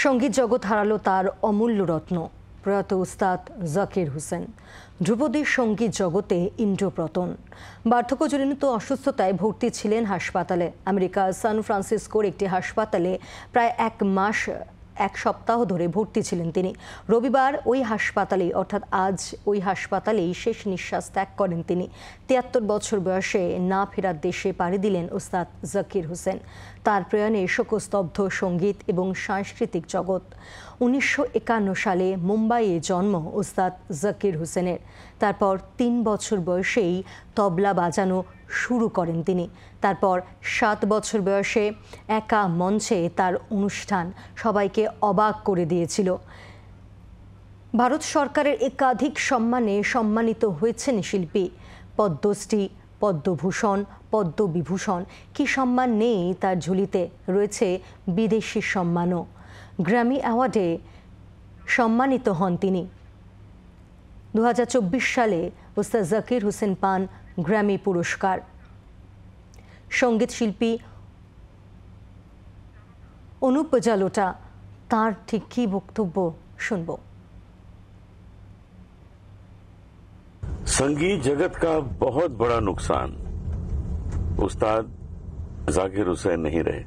সঙ্গীত জগৎ হারালো তার অমূল্য রত্ন প্রয়াত উস্তাদ জাকির হোসেন। ধ্রুপদী সঙ্গীত জগতে ইন্দ্রপতন। বার্ধক্যজনিত অসুস্থতায় ভর্তি ছিলেন হাসপাতালে। আমেরিকার সান ফ্রান্সিসকোর একটি হাসপাতালে প্রায় এক সপ্তাহ ধরে ভর্তি ছিলেন তিনি। রবিবার ওই হাসপাতালেই অর্থাৎ আজ ওই হাসপাতালেই শেষ নিঃশ্বাস ত্যাগ করেন তিনি। ৭৩ বছর বয়সে না ফেরার দেশে পাড়ি দিলেন উস্তাদ জাকির হোসেন। তার প্রয়াণে শোকস্তব্ধ সঙ্গীত এবং সাংস্কৃতিক জগৎ। ১৯৫১ সালে মুম্বাইয়ে জন্ম উস্তাদ জাকির হোসেনের। তারপর ৩ বছর বয়সেই তবলা বাজানো শুরু করেন তিনি। তারপর ৭ বছর বয়সে একা মঞ্চে তার অনুষ্ঠান সবাইকে অবাক করে দিয়েছিল। ভারত সরকারের একাধিক সম্মানে সম্মানিত হয়েছেন শিল্পী। পদ্মশ্রী, পদ্মভূষণ, পদ্মবিভূষণ, কি সম্মান নেই তার ঝুলিতে, রয়েছে বিদেশি সম্মানও। গ্র্যামি অ্যাওয়ার্ডে সম্মানিত হন তিনি। ২০২৪ সালে উস্তাদ জাকির হোসেন পান গ্র্যামি পুরস্কার। সঙ্গীত শিল্পী অনুপ জালোটা তার ঠিক কি বক্তব্য শুনব। संगीत जगत का बहुत बड़ा नुकसान उस्ताद जाकिर हुसैन नहीं रहे।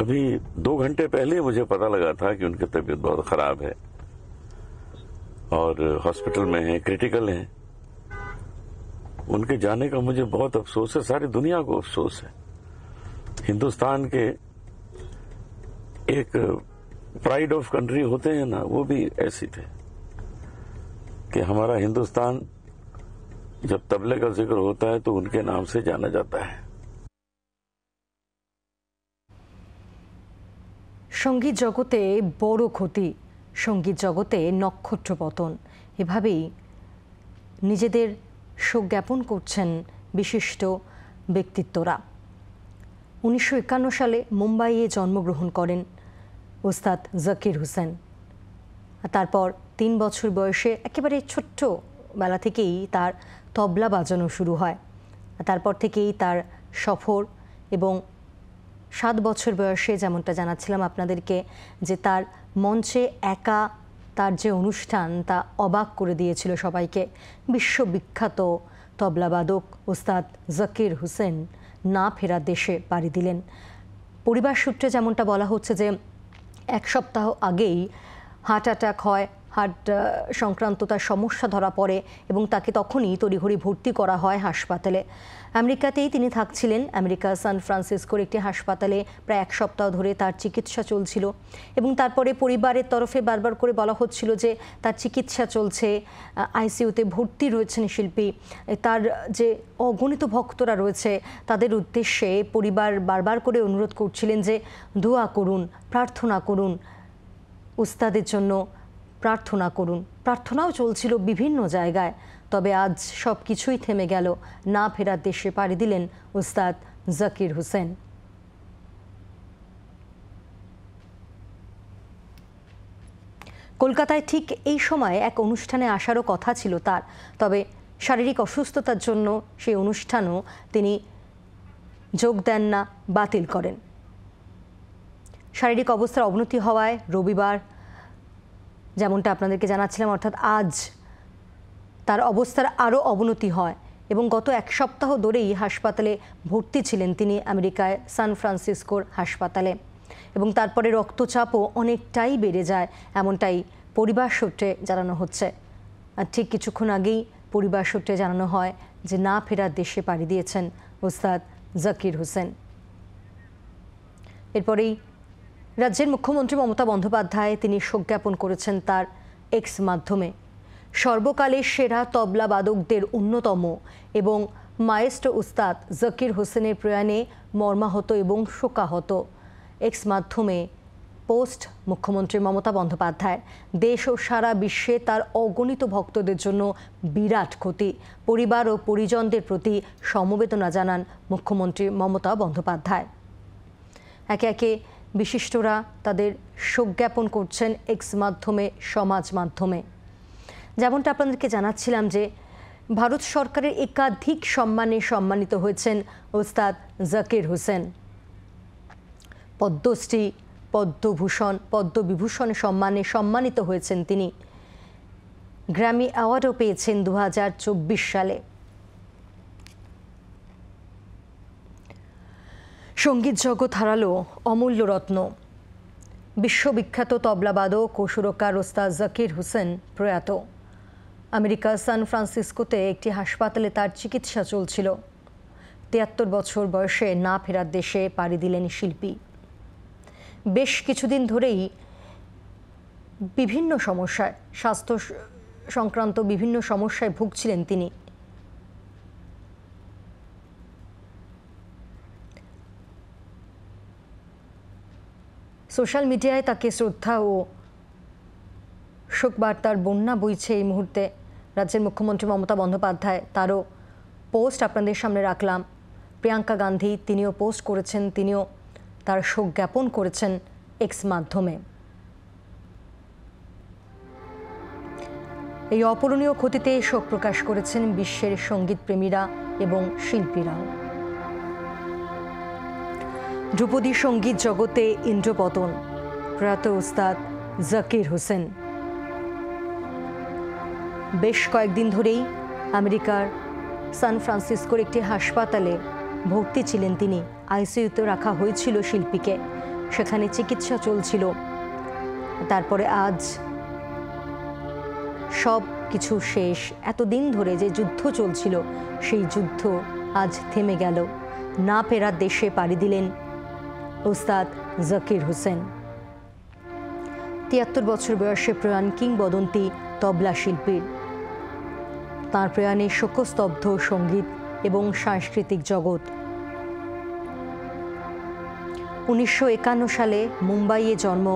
अभी 2 घंटे पहले मुझे पता लगा था कि उनकी तबीयत बहुत खराब है और हॉस्पिटल में है, क्रिटिकल है। उनके जाने का मुझे बहुत अफसोस है, सारी दुनिया को अफसोस है। हिंदुस्तान के एक प्राइड ऑफ कंट्री होते हैं ना, वो भी ऐसे थे कि हमारा हिंदुस्तान जब तबले का जिक्र होता है तो उनके नाम से जाना जाता है। সঙ্গীত জগতে বড় ক্ষতি, সঙ্গীত জগতে নক্ষত্র পতন, এভাবেই নিজেদের শোক জ্ঞাপন করছেন বিশিষ্ট ব্যক্তিত্বরা। ১৯৫১ সালে মুম্বাইয়ে জন্মগ্রহণ করেন উস্তাদ জাকির হোসেন। তারপর ৩ বছর বয়সে একেবারে ছোট্ট বেলা থেকেই তার তবলা বাজানো শুরু হয়। তারপর থেকেই তার সফর এবং ৭ বছর বয়সে যেমনটা জানাচ্ছিলাম আপনাদেরকে যে তার মঞ্চে একা তার যে অনুষ্ঠান তা অবাক করে দিয়েছিল সবাইকে। বিশ্ববিখ্যাত তবলাবাদক উস্তাদ জাকির হোসেন না ফেরা দেশে পাড়ি দিলেন। পরিবার সূত্রে যেমনটা বলা হচ্ছে যে ১ সপ্তাহ আগেই হার্ট অ্যাটাক হয়, হার্ট সংক্রান্ত তার সমস্যা ধরা পড়ে এবং তাকে তখনই তড়িঘড়ি ভর্তি করা হয় হাসপাতালে। আমেরিকাতেই তিনি থাকছিলেন। আমেরিকা সান ফ্রান্সিসকোর একটি হাসপাতালে প্রায় ১ সপ্তাহ ধরে তার চিকিৎসা চলছিল এবং তারপরে পরিবারের তরফে বারবার করে বলা হচ্ছিল যে তার চিকিৎসা চলছে, আইসিইউতে ভর্তি রয়েছেন শিল্পী। তার যে অগণিত ভক্তরা রয়েছে তাদের উদ্দেশ্যে পরিবার বারবার করে অনুরোধ করছিলেন যে দোয়া করুন, প্রার্থনা করুন, উস্তাদের জন্য প্রার্থনা করুন। প্রার্থনাও চলছিল বিভিন্ন জায়গায়। তবে আজ সব কিছুই থেমে গেল। না ফেরার দেশে পাড়ি দিলেন উস্তাদ জাকির হোসেন। কলকাতায় ঠিক এই সময় এক অনুষ্ঠানে আসারও কথা ছিল তার, তবে শারীরিক অসুস্থতার জন্য সেই অনুষ্ঠানও তিনি যোগ দেন না, বাতিল করেন। শারীরিক অবস্থার অবনতি হওয়ায় রবিবার, যেমনটা আপনাদেরকে জানাচ্ছিলাম, অর্থাৎ আজ তার অবস্থার আরও অবনতি হয় এবং গত ১ সপ্তাহ ধরেই হাসপাতালে ভর্তি ছিলেন তিনি আমেরিকায় সান ফ্রান্সিসকোর হাসপাতালে এবং তারপরে রক্তচাপও অনেকটাই বেড়ে যায়, এমনটাই পরিবার সূত্রে জানানো হচ্ছে। আর ঠিক কিছুক্ষণ আগেই পরিবার সূত্রে জানানো হয় যে না ফেরার দেশে পাড়ি দিয়েছেন উস্তাদ জাকির হোসেন। এরপরেই রাজ্যের মুখ্যমন্ত্রী মমতা বন্দ্যোপাধ্যায় তিনি শোক জ্ঞাপন করেছেন তার এক্স মাধ্যমে। সর্বকালের সেরা তবলাবাদকদের অন্যতম এবং মায়েস্ট্রো উস্তাদ জাকির হোসেনের প্রয়াণে মর্মাহত এবং শোকাহত। এক্স মাধ্যমে পোস্ট মুখ্যমন্ত্রী মমতা বন্দ্যোপাধ্যায়। দেশ ও সারা বিশ্বে তার অগণিত ভক্তদের জন্য বিরাট ক্ষতি। পরিবার ও পরিজনদের প্রতি সমবেদনা জানান মুখ্যমন্ত্রী মমতা বন্দ্যোপাধ্যায়। একে একে বিশিষ্টরা তাদের শোক জ্ঞাপন করছেন এক্স মাধ্যমে, সমাজ মাধ্যমে। যেমনটা আপনাদেরকে জানাচ্ছিলাম যে ভারত সরকারের একাধিক সম্মানে সম্মানিত হয়েছেন উস্তাদ জাকির হোসেন। পদ্মশ্রী, পদ্মবিভূষণ সম্মানে সম্মানিত হয়েছেন তিনি। গ্র্যামি অ্যাওয়ার্ডও পেয়েছেন 2024 সালে। সঙ্গীত জগৎ হারালো অমূল্য রত্ন। বিশ্ববিখ্যাত তবলাবাদক ও সুরকার ওস্তাদ জাকির হোসেন প্রয়াত। আমেরিকার সান ফ্রান্সিসকোতে একটি হাসপাতালে তার চিকিৎসা চলছিল। 73 বছর বয়সে না ফেরার দেশে পাড়ি দিলেন শিল্পী। বেশ কিছুদিন ধরেই বিভিন্ন সমস্যায়, স্বাস্থ্য সংক্রান্ত বিভিন্ন সমস্যায় ভুগছিলেন তিনি। সোশ্যাল মিডিয়ায় তাকে শ্রদ্ধা ও শোকবার্তার বন্যা বইছে এই মুহূর্তে। রাজ্যের মুখ্যমন্ত্রী মমতা বন্দ্যোপাধ্যায়, তারও পোস্ট আপনাদের সামনে রাখলাম। প্রিয়াঙ্কা গান্ধী তিনিও পোস্ট করেছেন, তিনিও তার শোক জ্ঞাপন করেছেন এক্স মাধ্যমে। এই অপূরণীয় ক্ষতিতে শোক প্রকাশ করেছেন বিশ্বের সঙ্গীত প্রেমীরা এবং শিল্পীরাও। ধ্রুপদী সঙ্গীত জগতে ইন্দ্রপতন, প্রয়াত ওস্তাদ জাকির হোসেন। বেশ কয়েকদিন ধরেই আমেরিকার সান ফ্রান্সিসকোর একটি হাসপাতালে ভর্তি ছিলেন তিনি। আইসিইউতে রাখা হয়েছিল শিল্পীকে, সেখানে চিকিৎসা চলছিল। তারপরে আজ সব কিছু শেষ। এতদিন ধরে যে যুদ্ধ চলছিল, সেই যুদ্ধ আজ থেমে গেল। না ফেরার দেশে পাড়ি দিলেন ওস্তাদ জাকির হোসেন। 73 বছর বয়সে প্রয়াণ কিংবদন্তি তবলা শিল্পীর। তাঁর প্রয়াণে শোকস্তব্ধ সঙ্গীত এবং সাংস্কৃতিক জগৎ। 1951 সালে মুম্বাইয়ে জন্ম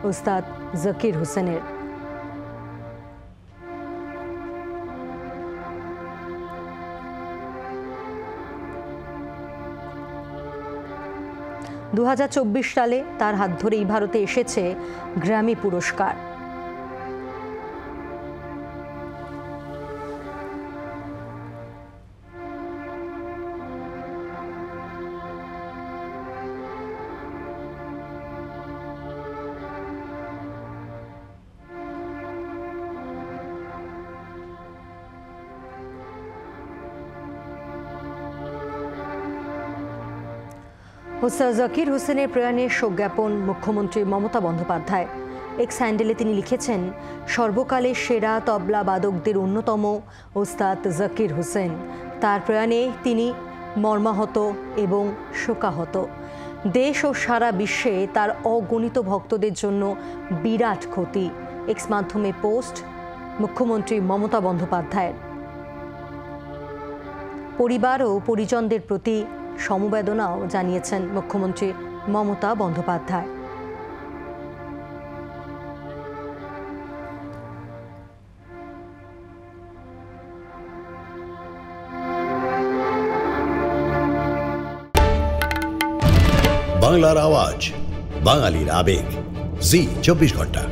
ওস্তাদ জাকির হোসেনের। দু 2024 সালে তার হাত ধরেই ভারতে এসেছে গ্র্যামি পুরস্কার। ওস্তাদ জাকির হোসেনের প্রয়াণে শোক জ্ঞাপন মুখ্যমন্ত্রী মমতা বন্দ্যোপাধ্যায়। এক্স হ্যান্ডেলে তিনি লিখেছেন, সর্বকালের সেরা তবলা বাদকদের অন্যতম ওস্তাদ জাকির হোসেন। তার প্রয়াণে তিনি মর্মাহত এবং শোকাহত। দেশ ও সারা বিশ্বে তার অগণিত ভক্তদের জন্য বিরাট ক্ষতি। এক্স মাধ্যমে পোস্ট মুখ্যমন্ত্রী মমতা বন্দ্যোপাধ্যায়ের। পরিবার ও পরিজনদের প্রতি সমবেদনাও জানিয়েছেন মুখ্যমন্ত্রী মমতা বন্দ্যোপাধ্যায়। বাংলার আওয়াজ, বাঙালির আবেগ, জি 24 ঘন্টা।